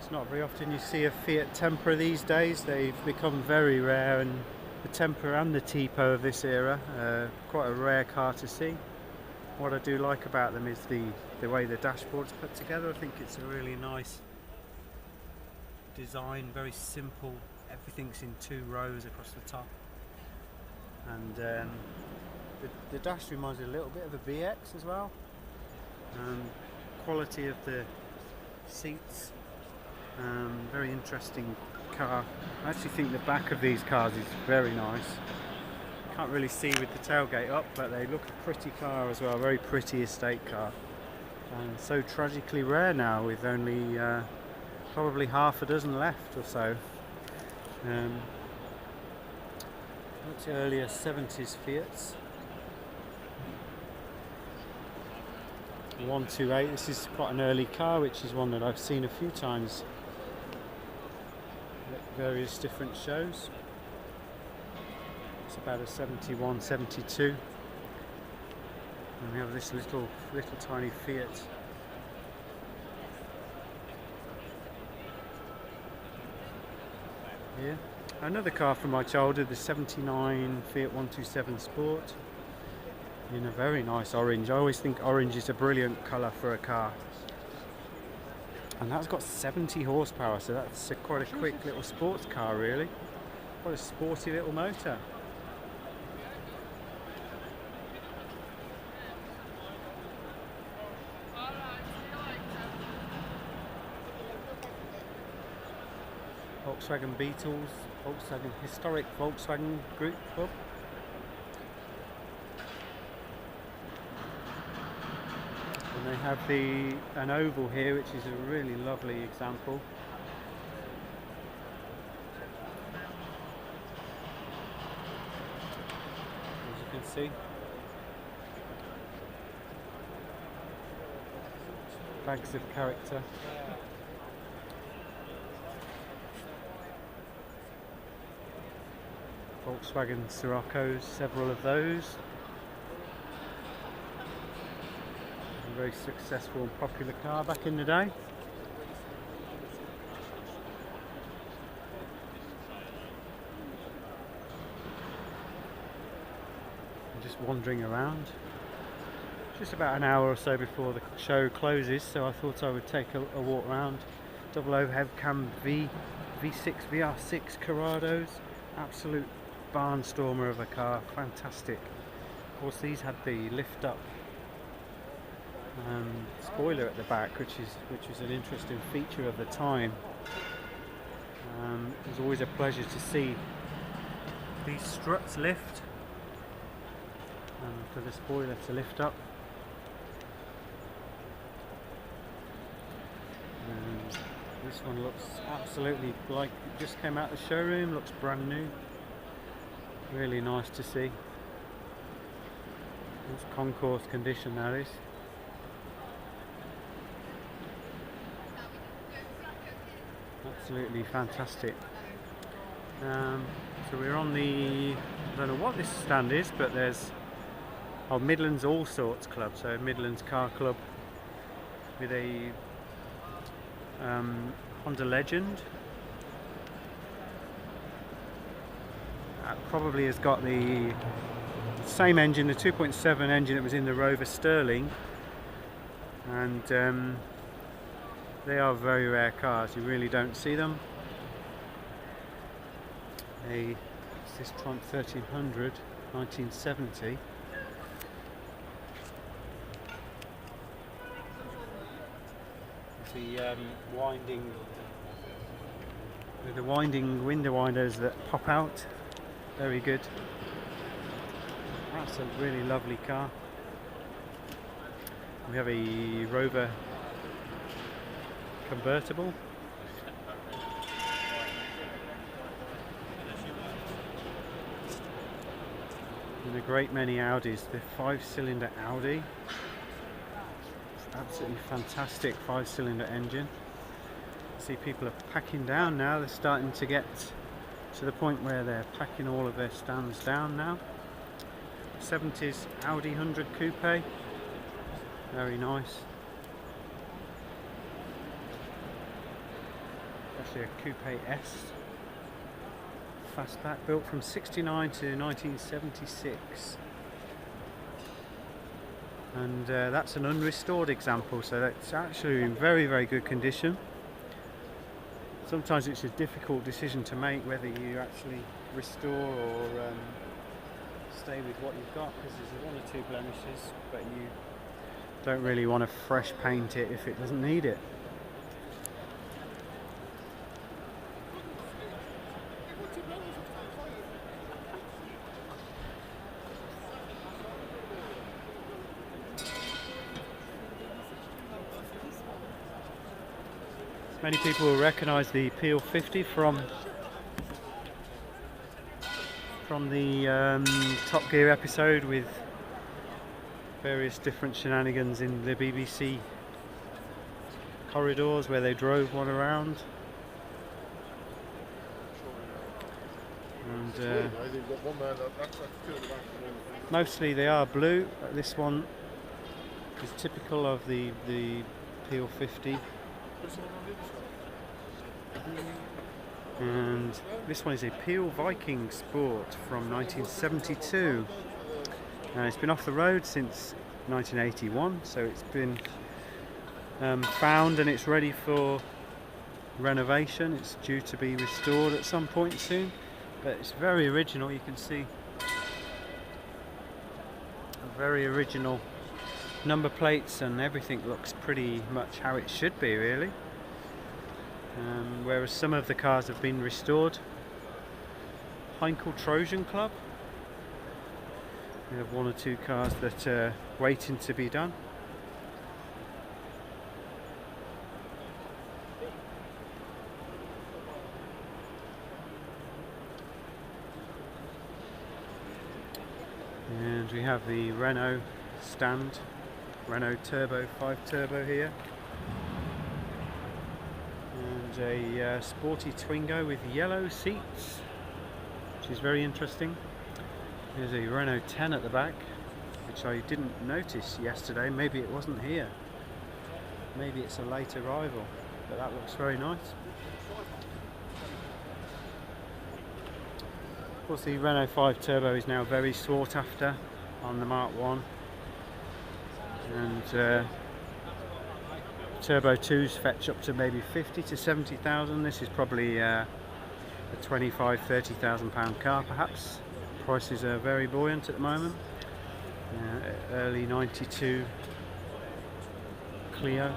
It's not very often you see a Fiat Tempera these days. They've become very rare, and the Tempera and the Tipo of this era are quite a rare car to see. What I do like about them is the way the dashboard's put together. I think it's a really nice design, very simple. Everything's in 2 rows across the top, and the dash reminds me a little bit of a BX as well. Quality of the seats, very interesting car. I actually think the back of these cars is very nice. Can't really see with the tailgate up, but they look a pretty car as well, very pretty estate car, and so tragically rare now, with only probably half a dozen left or so. What's the earlier 70s Fiats? 128. This is quite an early car, which is one that I've seen a few times at various different shows. It's about a 71, 72. And we have this little tiny Fiat. Here. Another car from my childhood, the 79 Fiat 127 Sport, in a very nice orange. I always think orange is a brilliant colour for a car. And that's got 70 horsepower, so that's quite a quick little sports car, really. Quite a sporty little motor. Volkswagen Beetles, historic Volkswagen Group Club. And they have an oval here, which is a really lovely example. As you can see, bags of character. Volkswagen Scirocco's, several of those. A very successful and popular car back in the day. I'm just wandering around. Just about an hour or so before the show closes, so I thought I would take a walk around. Double overhead cam V6 VR6 Corrados, absolute barnstormer of a car, fantastic. Of course, these had the lift up spoiler at the back, which was an interesting feature of the time. It was always a pleasure to see these struts lift, and for the spoiler to lift up. This one looks absolutely like it just came out of the showroom, looks brand new. Really nice to see. It's concourse condition, that is. Absolutely fantastic. So we're on the, I don't know what this stand is, but there's Midlands All Sorts Club, so Midlands Car Club, with a Honda Legend. Probably has got the same engine, the 2.7 engine that was in the Rover Sterling, and they are very rare cars. You really don't see them. This Trump 1300, 1970. The winding window winders that pop out. Very good. That's a really lovely car. We have a Rover convertible. And a great many Audis. The 5-cylinder Audi. Absolutely fantastic 5-cylinder engine. See, people are packing down now. They're starting to get to the point where they're packing all of their stands down now. 70s Audi 100 Coupe. Very nice. actually a Coupe S fastback, built from 69 to 1976. And that's an unrestored example, so that's actually in very, very good condition. Sometimes it's a difficult decision to make whether you actually restore or stay with what you've got, because there's one or two blemishes, but you don't really want to fresh paint it if it doesn't need it. Many people will recognise the Peel 50 from the Top Gear episode with various different shenanigans in the BBC corridors where they drove one around. And mostly they are blue. This one is typical of the Peel 50. And this one is a Peel Viking Sport from 1972. It's been off the road since 1981, so it's been found and it's ready for renovation. It's due to be restored at some point soon, but it's very original. You can see very original number plates, and everything looks pretty much how it should be, really. Whereas some of the cars have been restored. Heinkel Trojan Club. We have one or two cars that are waiting to be done. And we have the Renault stand, Renault Turbo 5 Turbo here. And a sporty Twingo with yellow seats, which is very interesting. There's a Renault 10 at the back, which I didn't notice yesterday. Maybe it wasn't here. Maybe it's a late arrival, but that looks very nice. Of course, the Renault 5 Turbo is now very sought after on the Mark 1. And Turbo 2s fetch up to maybe 50 to 70,000. This is probably a 25,000–30,000 pound car perhaps. Prices are very buoyant at the moment. Early 92 Clio.